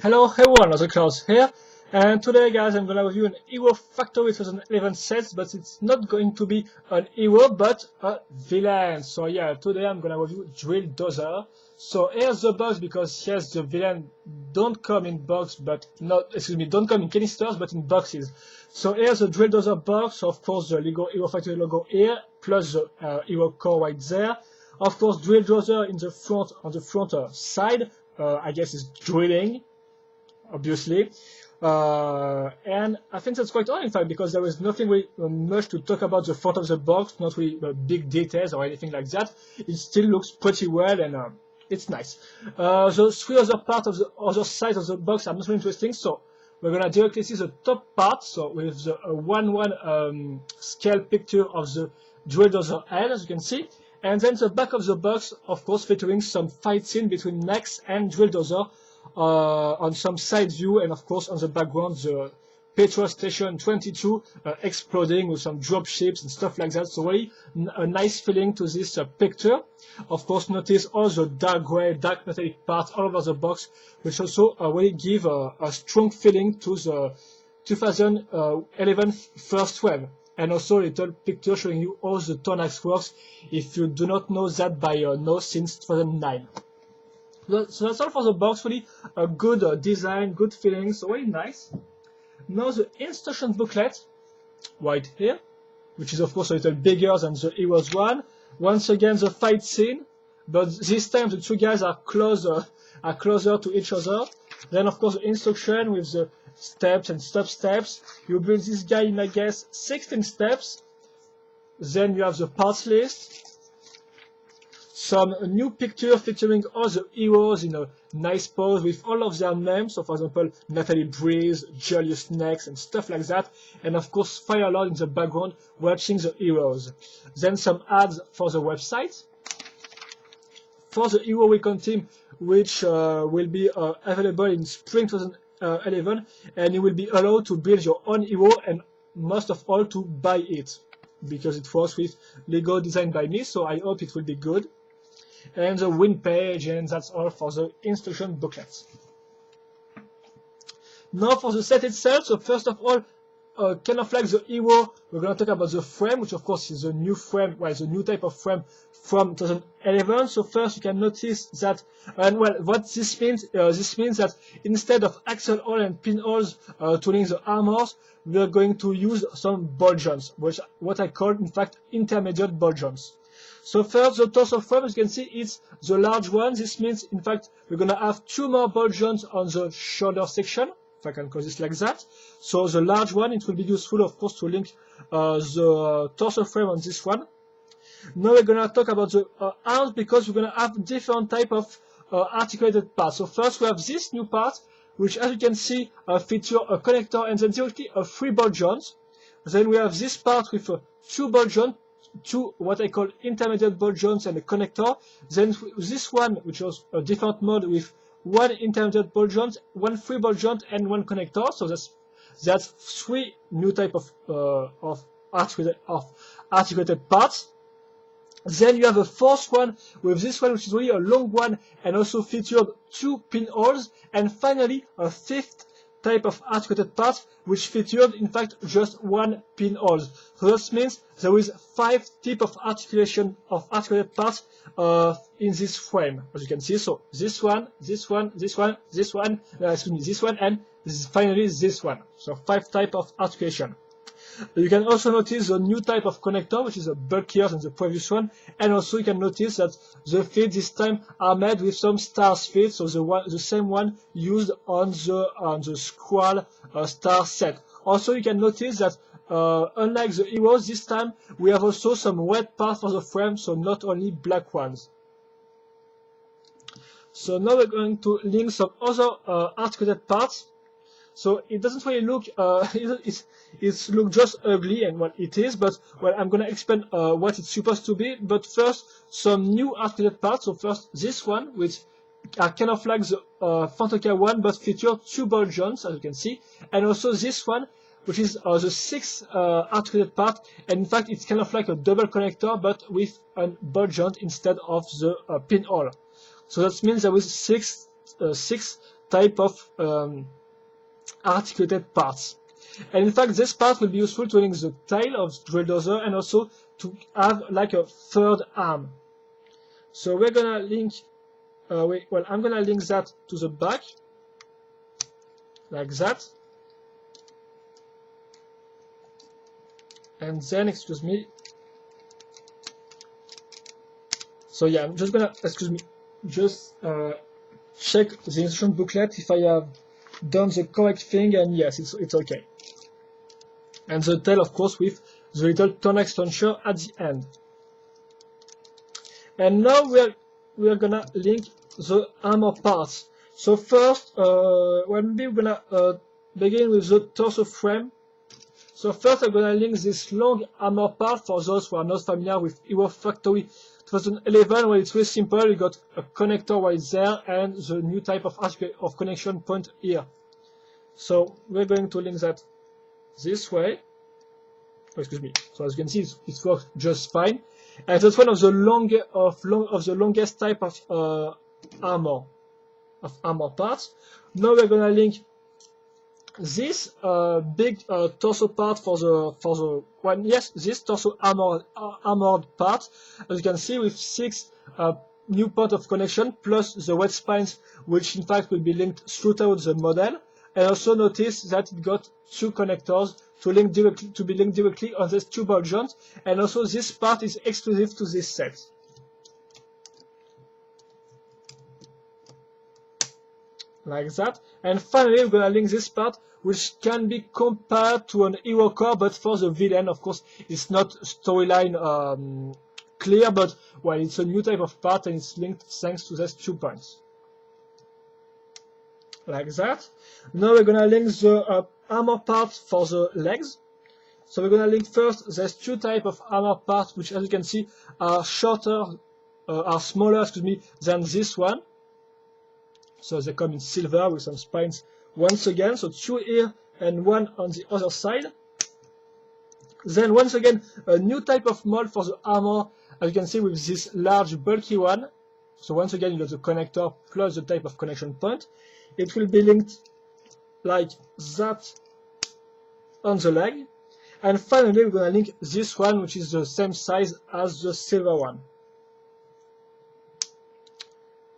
Hello everyone, Other Klaus here, and today guys I'm gonna review an hero Factory 2011 set, but it's not going to be an hero but a villain. So yeah, today I'm gonna review Drilldozer. So here's the box, because yes, the villain don't come in box, but don't come in canisters but in boxes. So here's the Drilldozer box, of course the Lego Hero Factory logo here, plus the hero core right there. Of course Drilldozer in the front, on the front side, I guess is drilling, obviously, and I think that's quite all, in fact, because there is nothing really much to talk about the front of the box, not really big details or anything like that. It still looks pretty well, and it's nice. The three other parts of the other side of the box are not really interesting, so we're gonna directly see the top part, so with the 1:1 scale picture of the Drilldozer head, as you can see, and then the back of the box, of course, featuring some fight scene between Max and Drilldozer, on some side view, and of course on the background the petrol station 22 exploding with some drop ships and stuff like that. So really a nice feeling to this picture. Of course, notice all the dark gray, dark metallic parts all over the box, which also really give a strong feeling to the 2011 first wave. And also a little picture showing you how the Tornax works, if you do not know that by now, since 2009. So that's all for the box. Really a good design, good feeling, so very nice. Now the instruction booklet, right here, which is of course a little bigger than the Heroes one. Once again the fight scene, but this time the two guys are closer to each other. Then of course the instruction with the steps and sub-steps. You build this guy in, I guess, 16 steps. Then you have the parts list. Some new picture featuring all the heroes in a nice pose with all of their names. So for example, Natalie Breeze, Julius Nex, and stuff like that. And of course, Firelord in the background watching the heroes. Then some ads for the website. For the Hero Recon team, which will be available in spring 2011. And you will be allowed to build your own hero, and most of all to buy it, because it was with Lego designed by me, so I hope it will be good. And the win page, and that's all for the instruction booklets. Now for the set itself. So first of all, kind of like the hero, we're going to talk about the frame, which of course is a new frame, well, the new type of frame from 2011. So first you can notice that, and well, what this means that instead of axle hole and pinholes to link the armors, we are going to use some ball joints, which what I call in fact intermediate ball joints. So first, the torso frame, as you can see, it's the large one. This means, in fact, we're going to have two more ball joints on the shoulder section, if I can call this like that. So the large one, it will be useful, of course, to link the torso frame on this one. Now we're going to talk about the arms, because we're going to have different type of articulated parts. So first, we have this new part, which, as you can see, feature a connector and then directly a 3 ball joints. Then we have this part with a 2 ball joint, two what I call intermediate ball joints and a connector. Then this one, which was a different mode with 1 intermediate ball joint, 1 3 ball joint, and 1 connector. So that's 3 new type of articulated parts. Then you have a fourth one with this one, which is really a long one and also featured 2 pinholes. And finally, a fifth type of articulated part, which featured in fact just 1 pinhole. So that means there is 5 types of articulation of articulated parts in this frame, as you can see. So this one, this one, this one, this one, this one, and finally this one. So 5 types of articulation. You can also notice the new type of connector, which is a bulkier than the previous one, and also you can notice that the feet this time are made with some stars feet, so the same one used on the Squall star set. Also, you can notice that unlike the heroes, this time we have also some red parts for the frame, so not only black ones. So now we're going to link some other articulated parts. So it doesn't really look, it's look just ugly, and what it is, but well, I'm gonna explain what it's supposed to be. But first, some new articulated parts. So first, this one, which are kind of like the Fantoka one, but feature 2 ball joints, as you can see, and also this one, which is the 6th articulated part, and in fact, it's kind of like a double connector, but with a ball joint instead of the pinhole. So that means there is six type of articulated parts. And in fact, this part will be useful to link the tail of Drilldozer and also to have like a third arm. So we're gonna link, I'm gonna link that to the back, like that. And then, excuse me. So yeah, I'm just gonna, just check the instruction booklet if I have done the correct thing, and yes, it's okay. And the tail, of course, with the little Tornex launcher at the end. And now we're gonna link the armor parts. So first, maybe we're gonna begin with the torso frame. So first I'm gonna link this long armor part for those who are not familiar with Hero Factory 2011, where it's really simple. You got a connector right there and the new type of connection point here. So we're going to link that this way. Oh, excuse me. So as you can see, it works just fine. And that's one of the longest type of armor parts. Now we're gonna link this big torso part for the one. Yes, this torso armored part, as you can see, with 6 new points of connection plus the wet spines, which in fact will be linked throughout the model. And also notice that it got 2 connectors to be linked directly on this 2 ball joints. And also this part is exclusive to this set. Like that. And finally, we're gonna link this part, which can be compared to an hero core, but for the villain. Of course, it's not storyline clear, but well, it's a new type of part and it's linked thanks to these 2 points. Like that. Now we're gonna link the armor part for the legs. So we're gonna link first these 2 types of armor parts, which, as you can see, are smaller, than this one. So they come in silver with some spines once again. So 2 here and 1 on the other side. Then once again, a new type of mold for the armor, as you can see, with this large bulky one. So once again, you got the connector plus the type of connection point. It will be linked like that on the leg. And finally, we're going to link this one, which is the same size as the silver one.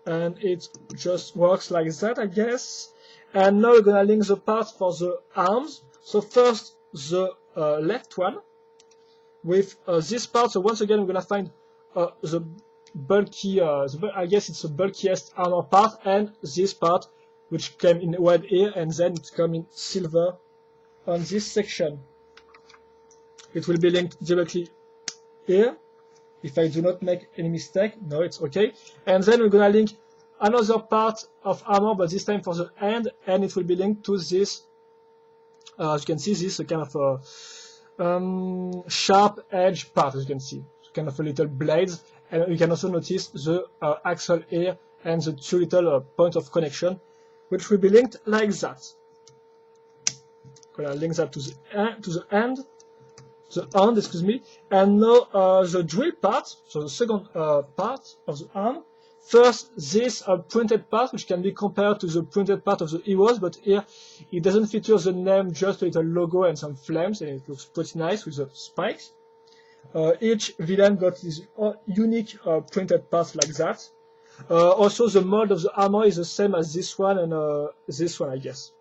And it just works like that, I guess. And now we're gonna link the parts for the arms. So first the left one with this part. So once again we're gonna find the bulky, I guess it's the bulkiest armor part, and this part which came in red here, and then it's come in silver on this section. It will be linked directly here. If I do not make any mistake, no, it's okay. And then we're gonna link another part of armor, but this time for the hand, and it will be linked to this. As you can see, this kind of sharp edge part. As you can see, kind of a little blades, and you can also notice the axle here and the 2 little points of connection, which will be linked like that. Gonna link that to the hand. And now the drill part, so the second part of the arm. First, this printed part, which can be compared to the printed part of the heroes, but here it doesn't feature the name, just a little logo and some flames, and it looks pretty nice with the spikes. Each villain got his unique printed parts like that. Also, the mold of the armor is the same as this one and this one, I guess.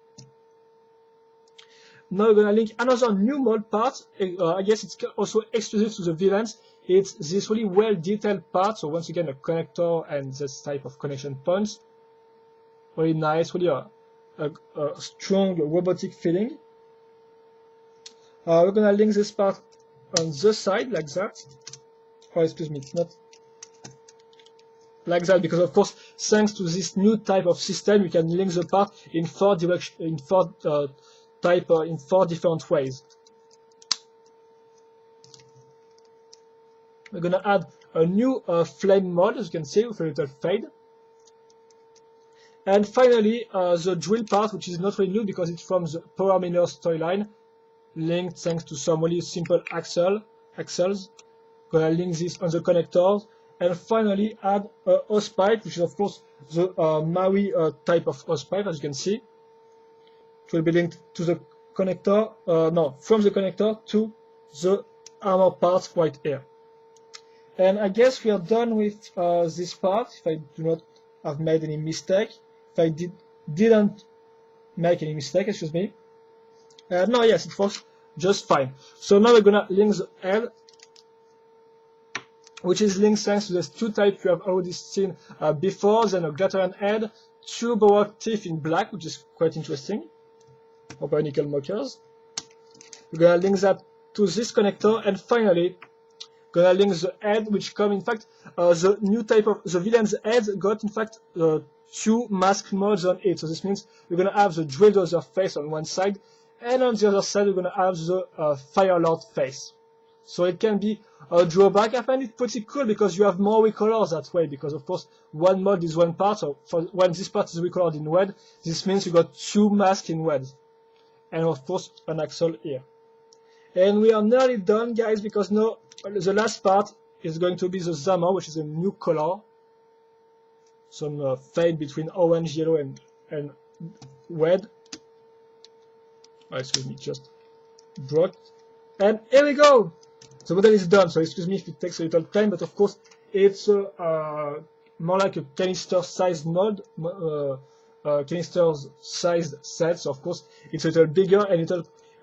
Now we're gonna link another new mold part. I guess it's also exclusive to the villains. It's this really well detailed part. So once again, a connector and this type of connection points. Really nice, really a strong robotic feeling. We're gonna link this part on the side like that. Oh, excuse me, it's not like that, because of course, thanks to this new type of system, we can link the part in 4 directions, in 4 different ways. We're gonna add a new flame mold, as you can see, with a little fade. And finally, the drill part, which is not really new because it's from the Power Miner storyline, linked thanks to some really simple axles. Gonna link this on the connectors, and finally add a hose pipe, which is of course the Maui type of hose pipe, as you can see. It will be linked to the connector, no, from the connector to the armor part right here. And I guess we are done with this part, if I do not have made any mistake. If I didn't make any mistake, excuse me. No, yes, it works just fine. So now we're gonna link the head, which is linked thanks to these two types you have already seen before, then a glitter head, two baroque teeth in black, which is quite interesting, or bionicle mockers. We're gonna link that to this connector, and finally, gonna link the head, which come in fact, the new type of, the villain's head got in fact two mask modes on it. So this means we're gonna have the Drilldozer face on one side, and on the other side we're gonna have the Fire Lord face. So it can be a drawback. I find it pretty cool because you have more recolors that way, because of course one mod is one part, so for when this part is recolored in red, this means you got two masks in red. And of course an axle here. And we are nearly done, guys, because now the last part is going to be the Zama, which is a new color. Some fade between orange, yellow, and red. Oh, excuse me, just broke. And here we go! The model is done, so excuse me if it takes a little time, but of course it's more like a canister-sized mod, canister-sized set, so of course it's a little bigger and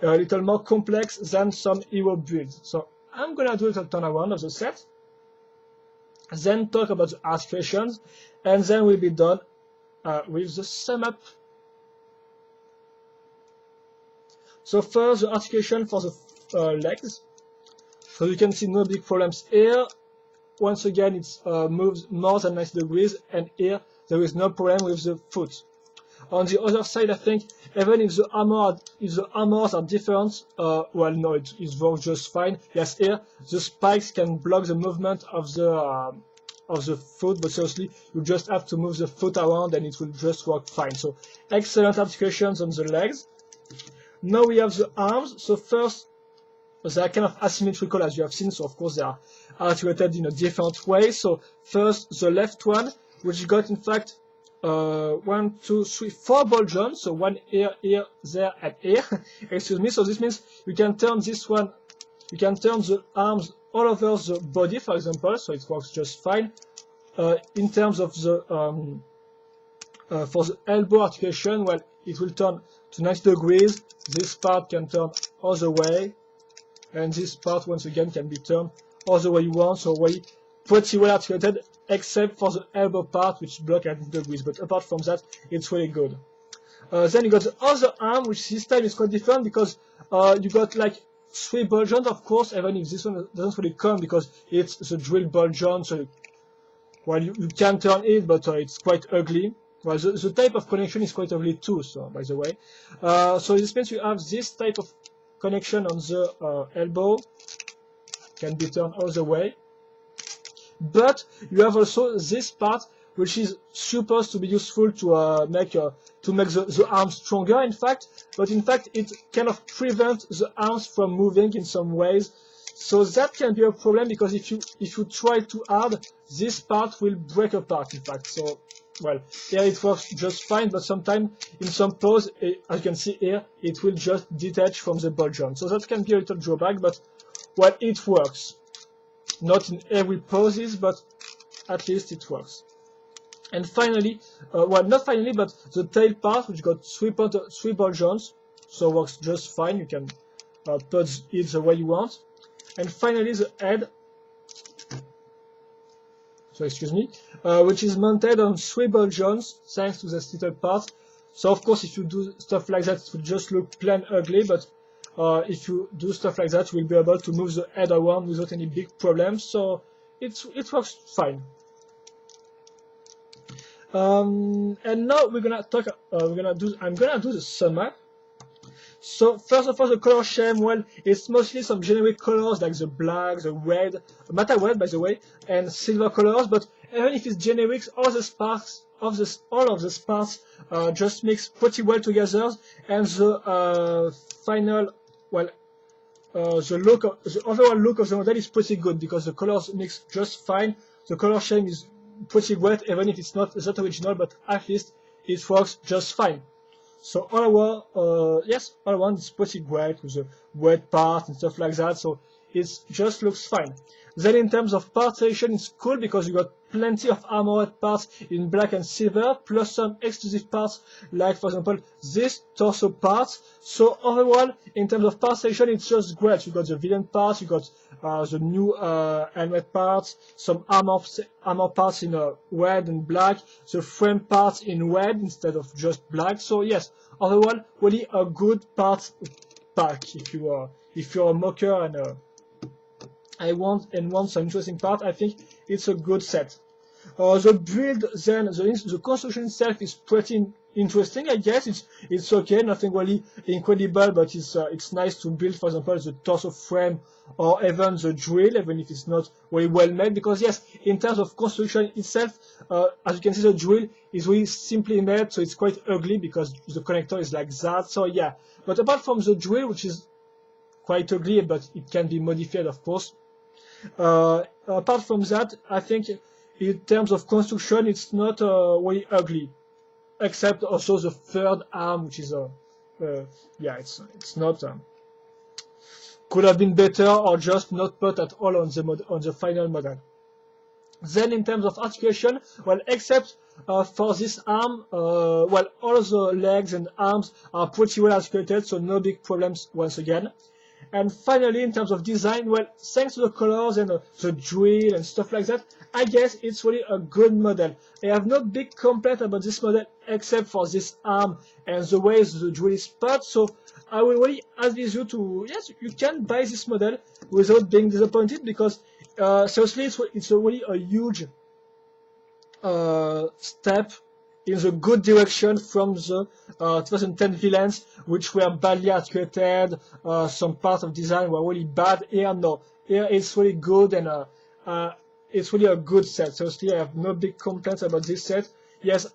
a little more complex than some hero builds. So I'm gonna do a little turnaround of the set, then talk about the articulations, and then we'll be done with the sum up. So first, the articulation for the legs. So you can see no big problems here. Once again, it moves more than 90 degrees, and here there is no problem with the foot. On the other side, I think even if the armors are different, well, no, it works just fine. Yes, here the spikes can block the movement of the foot, but seriously, you just have to move the foot around and it will just work fine. So excellent articulations on the legs. Now we have the arms. So first, they are kind of asymmetrical as you have seen, so of course they are articulated in a different way. So first, the left one, which got in fact 1, 2, 3, 4 ball joints, so one here, here, there, and here. Excuse me. So this means you can turn this one, you can turn the arms all over the body, for example, so it works just fine. In terms of the for the elbow articulation, well, it will turn to 90 degrees. This part can turn all the way, and this part once again can be turned all the way you want, so pretty well articulated, except for the elbow part, which blocks at 90 degrees. But apart from that, it's really good. Then you got the other arm, which this time is quite different because you got like 3 ball joints, of course, even if this one doesn't really come because it's the drill ball joint. So, well, you can turn it, but it's quite ugly. Well, the type of connection is quite ugly too, so by the way. So this means you have this type of connection on the elbow, can be turned all the way. But you have also this part, which is supposed to be useful to make the arms stronger, in fact. But in fact, it kind of prevents the arms from moving in some ways. So that can be a problem because if you try too hard, this part will break apart, in fact. So, well, here it works just fine, but sometimes in some pose, as you can see here, it will just detach from the ball joint. So that can be a little drawback, but well, it works. Not in every poses, but at least it works. And finally, well, not finally, but the tail part, which got 3 ball joints, so works just fine. You can put it the way you want. And finally, the head, so excuse me, which is mounted on 3 ball joints, thanks to this little part. So of course, if you do stuff like that, it will just look plain ugly, but if you do stuff like that, you will be able to move the head around without any big problems. So it works fine. And now we're gonna talk. I'm gonna do the sum up. So first of all, the color scheme, well, it's mostly some generic colors like the black, the red, matter red by the way, and silver colors. But even if it's generics, all of the sparks just mix pretty well together, and the final, well, the overall look of the model is pretty good because the colors mix just fine. The color scheme is pretty great, even if it's not that original, but at least it works just fine. So all around, yes, all around it's pretty great with the red part and stuff like that. So it just looks fine. Then in terms of part selection, it's cool because you got plenty of armored parts in black and silver, plus some exclusive parts like, for example, this torso parts. So overall, in terms of part selection, it's just great. You got the villain parts, you got the new helmet parts, some armor parts in red and black, the frame parts in red instead of just black. So yes, overall, really a good parts pack if you're a mocker and want some interesting part. I think it's a good set. The build, then the construction itself is pretty interesting. I guess it's okay, nothing really incredible, but it's nice to build. For example, the torso frame or even the drill, even if it's not very well made. Because yes, in terms of construction itself, as you can see, the drill is really simply made, so it's quite ugly because the connector is like that. So yeah, but apart from the drill, which is quite ugly, but it can be modified, of course. Apart from that, I think in terms of construction, it's not very ugly, except also the third arm, which is yeah, it's not could have been better or just not put at all on the final model. Then in terms of articulation, well, except for this arm, well, all the legs and arms are pretty well articulated, so no big problems once again. And finally, in terms of design, well, thanks to the colors and the drill and stuff like that, I guess it's really a good model. I have no big complaint about this model except for this arm and the way the drill is put. So I will really advise you to, yes, you can buy this model without being disappointed, because seriously, it's really a huge step in the good direction from the 2010 villains, which were badly articulated. Some parts of design were really bad. Here, no. Here it's really good, and it's really a good set. Seriously, I have no big complaints about this set. Yes,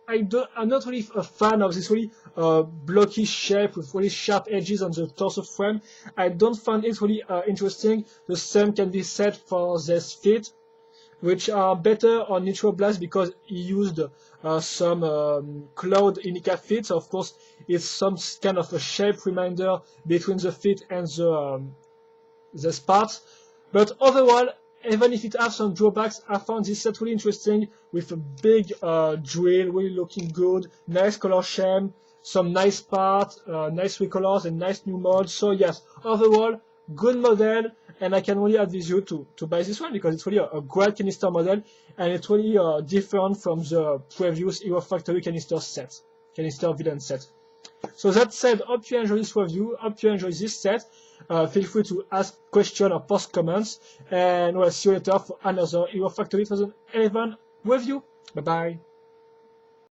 I'm not really a fan of this really blocky shape with really sharp edges on the torso frame. I don't find it really interesting. The same can be said for this feet, which are better on Nitro Blast because he used some cloud Inica feet. So of course, it's some kind of a shape reminder between the feet and the parts. But overall, even if it has some drawbacks, I found this set really interesting with a big drill, really looking good, nice color scheme, some nice parts, nice recolors, and nice new mods. So yes, overall, good model, and I can really advise you to buy this one because it's really a great canister model, and it's really different from the previous Hero Factory canister villain set. So that said, hope you enjoy this review, hope you enjoy this set. Feel free to ask questions or post comments, and we'll see you later for another Hero Factory 2011 review. Bye bye.